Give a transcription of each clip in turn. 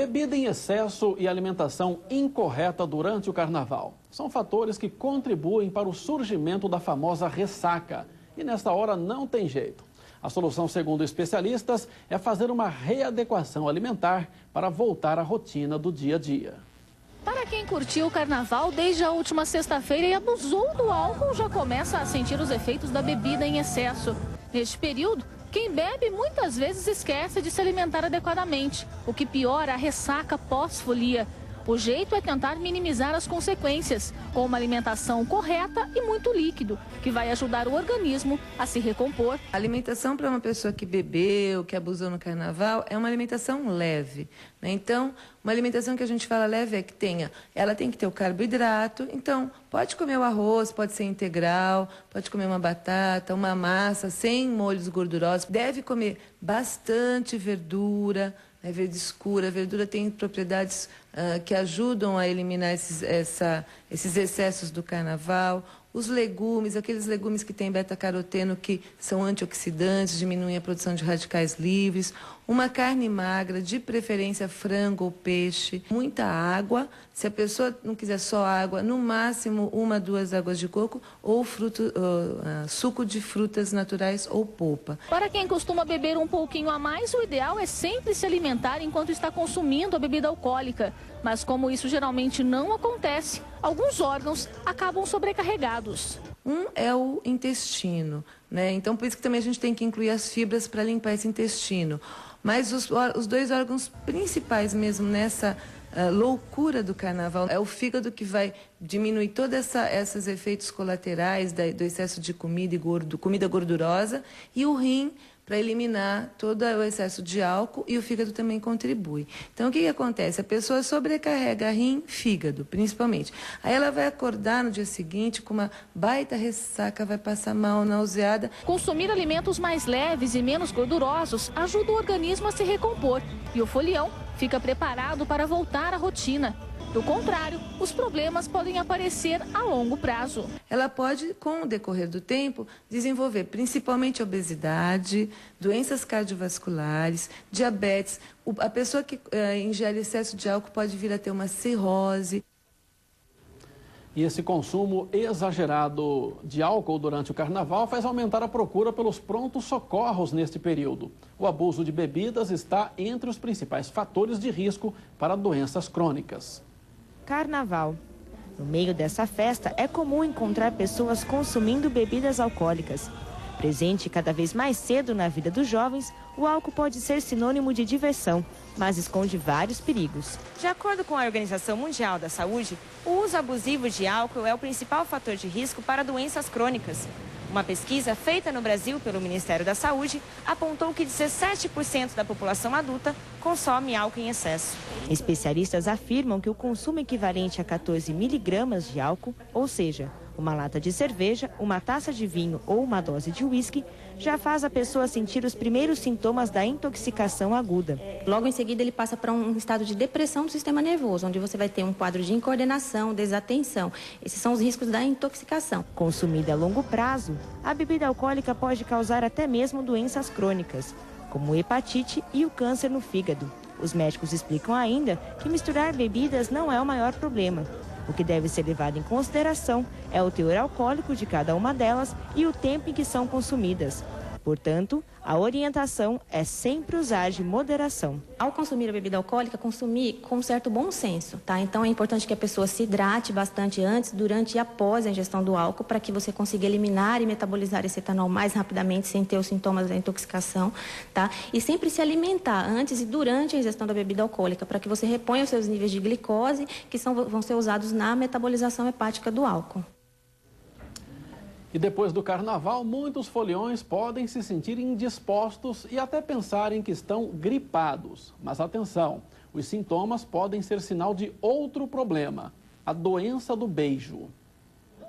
Bebida em excesso e alimentação incorreta durante o carnaval são fatores que contribuem para o surgimento da famosa ressaca. E nesta hora não tem jeito. A solução, segundo especialistas, é fazer uma readequação alimentar para voltar à rotina do dia a dia. Para quem curtiu o carnaval desde a última sexta-feira e abusou do álcool, já começa a sentir os efeitos da bebida em excesso. Neste período, quem bebe muitas vezes esquece de se alimentar adequadamente, o que piora a ressaca pós-folia. O jeito é tentar minimizar as consequências, com uma alimentação correta e muito líquido, que vai ajudar o organismo a se recompor. A alimentação para uma pessoa que bebeu, que abusou no carnaval, é uma alimentação leve, né? Então, uma alimentação que a gente fala leve é que ela tem que ter o carboidrato. Então, pode comer o arroz, pode ser integral, pode comer uma batata, uma massa sem molhos gordurosos. Deve comer bastante verdura, verde escura. A verdura tem propriedades que ajudam a eliminar esses excessos do carnaval. Os legumes, aqueles legumes que têm beta-caroteno, que são antioxidantes, diminuem a produção de radicais livres. Uma carne magra, de preferência frango ou peixe. Muita água. Se a pessoa não quiser só água, no máximo 1 a 2 águas de coco ou suco de frutas naturais ou polpa. Para quem costuma beber um pouquinho a mais, o ideal é sempre se alimentar enquanto está consumindo a bebida alcoólica. Mas como isso geralmente não acontece, alguns órgãos acabam sobrecarregados. Um é o intestino, né? Então, por isso que também a gente tem que incluir as fibras para limpar esse intestino. Mas os 2 órgãos principais mesmo nessa loucura do carnaval é o fígado, que vai diminuir todos esses efeitos colaterais do excesso de comida gordurosa, e o rim, para eliminar todo o excesso de álcool, e o fígado também contribui. Então, o que acontece? A pessoa sobrecarrega rim, fígado, principalmente. Aí ela vai acordar no dia seguinte com uma baita ressaca, vai passar mal, nauseada. Consumir alimentos mais leves e menos gordurosos ajuda o organismo a se recompor, e o folião fica preparado para voltar à rotina. Do contrário, os problemas podem aparecer a longo prazo. Ela pode, com o decorrer do tempo, desenvolver principalmente obesidade, doenças cardiovasculares, diabetes. A pessoa que ingere excesso de álcool pode vir a ter uma cirrose. E esse consumo exagerado de álcool durante o carnaval faz aumentar a procura pelos prontos socorros neste período. O abuso de bebidas está entre os principais fatores de risco para doenças crônicas. Carnaval. No meio dessa festa, é comum encontrar pessoas consumindo bebidas alcoólicas. Presente cada vez mais cedo na vida dos jovens, o álcool pode ser sinônimo de diversão, mas esconde vários perigos. De acordo com a Organização Mundial da Saúde, o uso abusivo de álcool é o principal fator de risco para doenças crônicas. Uma pesquisa feita no Brasil pelo Ministério da Saúde apontou que 17% da população adulta consome álcool em excesso. Especialistas afirmam que o consumo equivalente a 14 miligramas de álcool, ou seja, uma lata de cerveja, uma taça de vinho ou uma dose de uísque, já faz a pessoa sentir os primeiros sintomas da intoxicação aguda. Logo em seguida, ele passa para um estado de depressão do sistema nervoso, onde você vai ter um quadro de incoordenação, desatenção. Esses são os riscos da intoxicação. Consumida a longo prazo, a bebida alcoólica pode causar até mesmo doenças crônicas, como hepatite e o câncer no fígado. Os médicos explicam ainda que misturar bebidas não é o maior problema. O que deve ser levado em consideração é o teor alcoólico de cada uma delas e o tempo em que são consumidas. Portanto, a orientação é sempre usar de moderação. Ao consumir a bebida alcoólica, consumir com certo bom senso, tá? Então é importante que a pessoa se hidrate bastante antes, durante e após a ingestão do álcool, para que você consiga eliminar e metabolizar esse etanol mais rapidamente, sem ter os sintomas da intoxicação, tá? E sempre se alimentar antes e durante a ingestão da bebida alcoólica, para que você reponha os seus níveis de glicose, que vão ser usados na metabolização hepática do álcool. E depois do carnaval, muitos foliões podem se sentir indispostos e até pensarem que estão gripados. Mas atenção, os sintomas podem ser sinal de outro problema, a doença do beijo.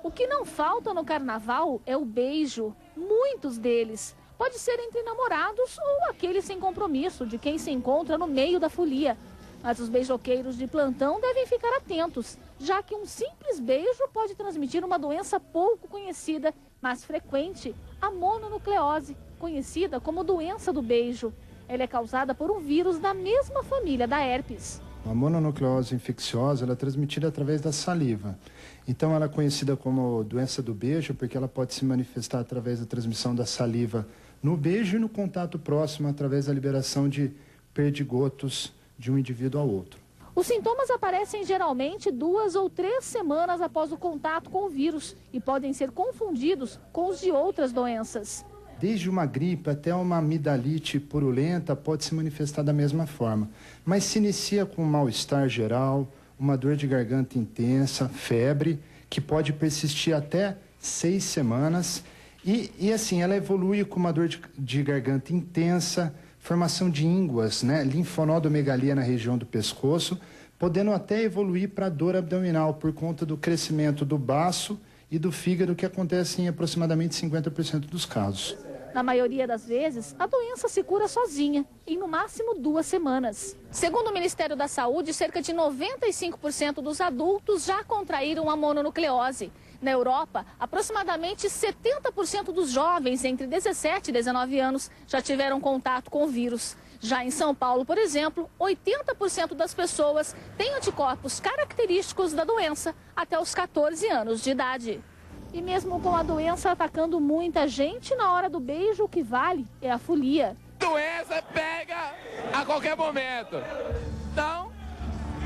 O que não falta no carnaval é o beijo, muitos deles. Pode ser entre namorados ou aqueles sem compromisso, de quem se encontra no meio da folia. Mas os beijoqueiros de plantão devem ficar atentos, já que um simples beijo pode transmitir uma doença pouco conhecida, mas frequente, a mononucleose, conhecida como doença do beijo. Ela é causada por um vírus da mesma família da herpes. A mononucleose infecciosa ela é transmitida através da saliva. Então ela é conhecida como doença do beijo, porque ela pode se manifestar através da transmissão da saliva no beijo e no contato próximo, através da liberação de perdigotos de um indivíduo ao outro. Os sintomas aparecem geralmente 2 ou 3 semanas após o contato com o vírus e podem ser confundidos com os de outras doenças. Desde uma gripe até uma amidalite purulenta pode se manifestar da mesma forma, mas se inicia com um mal-estar geral, uma dor de garganta intensa, febre, que pode persistir até 6 semanas e assim, ela evolui com uma dor de garganta intensa, formação de ínguas, linfonodomegalia na região do pescoço, podendo até evoluir para dor abdominal por conta do crescimento do baço e do fígado, que acontece em aproximadamente 50% dos casos. Na maioria das vezes, a doença se cura sozinha, em no máximo 2 semanas. Segundo o Ministério da Saúde, cerca de 95% dos adultos já contraíram a mononucleose. Na Europa, aproximadamente 70% dos jovens entre 17 e 19 anos já tiveram contato com o vírus. Já em São Paulo, por exemplo, 80% das pessoas têm anticorpos característicos da doença até os 14 anos de idade. E mesmo com a doença atacando muita gente, na hora do beijo, o que vale é a folia. Doença pega a qualquer momento. Então,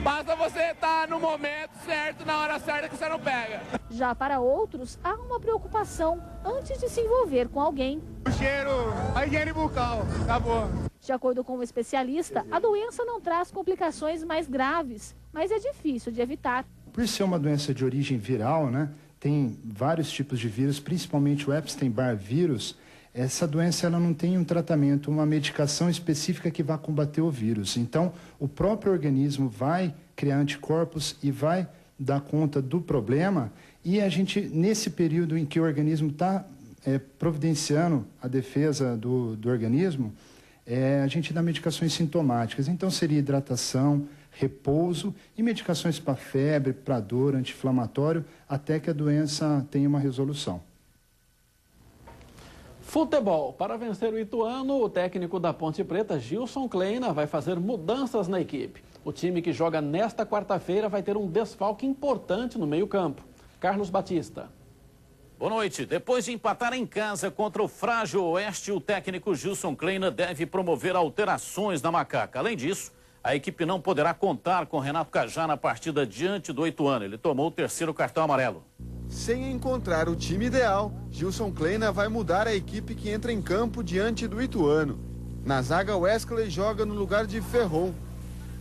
basta você estar no momento certo, na hora certa, que você não pega. Já para outros, há uma preocupação antes de se envolver com alguém. O cheiro, a higiene bucal, acabou. De acordo com o especialista, a doença não traz complicações mais graves, mas é difícil de evitar. Por ser uma doença de origem viral, tem vários tipos de vírus, principalmente o Epstein-Barr vírus. Essa doença ela não tem um tratamento, uma medicação específica que vá combater o vírus. Então, o próprio organismo vai criar anticorpos e vai dar conta do problema. E a gente, nesse período em que o organismo está providenciando a defesa do organismo, a gente dá medicações sintomáticas. Então, seria hidratação, repouso e medicações para febre, para dor, anti-inflamatório, até que a doença tenha uma resolução. Futebol. Para vencer o Ituano, o técnico da Ponte Preta, Gilson Kleina, vai fazer mudanças na equipe. O time que joga nesta quarta-feira vai ter um desfalque importante no meio-campo. Carlos Batista. Boa noite. Depois de empatar em casa contra o frágil Oeste, o técnico Gilson Kleina deve promover alterações na Macaca. Além disso, a equipe não poderá contar com Renato Cajá na partida diante do Ituano. Ele tomou o 3º cartão amarelo. Sem encontrar o time ideal, Gilson Kleina vai mudar a equipe que entra em campo diante do Ituano. Na zaga, Wesley joga no lugar de Ferron.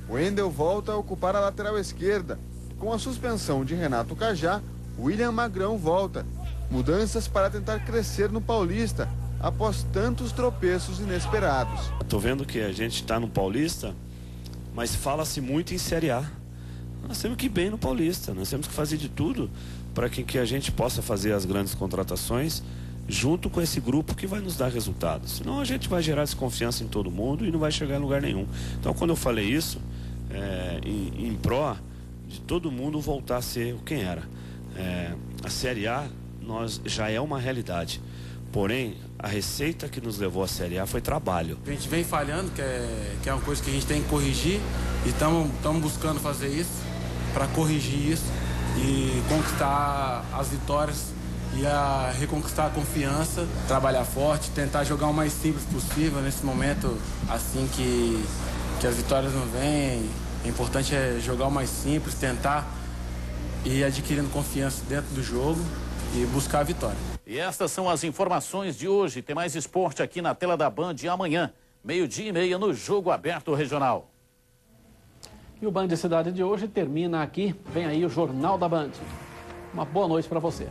Wendel volta a ocupar a lateral esquerda. Com a suspensão de Renato Cajá, William Magrão volta. Mudanças para tentar crescer no Paulista, após tantos tropeços inesperados. Estou vendo que a gente está no Paulista, mas fala-se muito em Série A. Nós temos que ir bem no Paulista, nós temos que fazer de tudo para que a gente possa fazer as grandes contratações junto com esse grupo que vai nos dar resultados. Senão a gente vai gerar desconfiança em todo mundo e não vai chegar em lugar nenhum. Então, quando eu falei isso, em pró de todo mundo voltar a ser quem era. A Série A já é uma realidade. Porém, a receita que nos levou à Série A foi trabalho. A gente vem falhando, que é uma coisa que a gente tem que corrigir, e estamos buscando fazer isso para corrigir isso e conquistar as vitórias e reconquistar a confiança, trabalhar forte, tentar jogar o mais simples possível nesse momento, assim que as vitórias não vêm. O importante é jogar o mais simples, tentar ir adquirindo confiança dentro do jogo e buscar a vitória. E estas são as informações de hoje. Tem mais esporte aqui na tela da Band amanhã, 12h30 no Jogo Aberto Regional. E o Band Cidade de hoje termina aqui. Vem aí o Jornal da Band. Uma boa noite para você.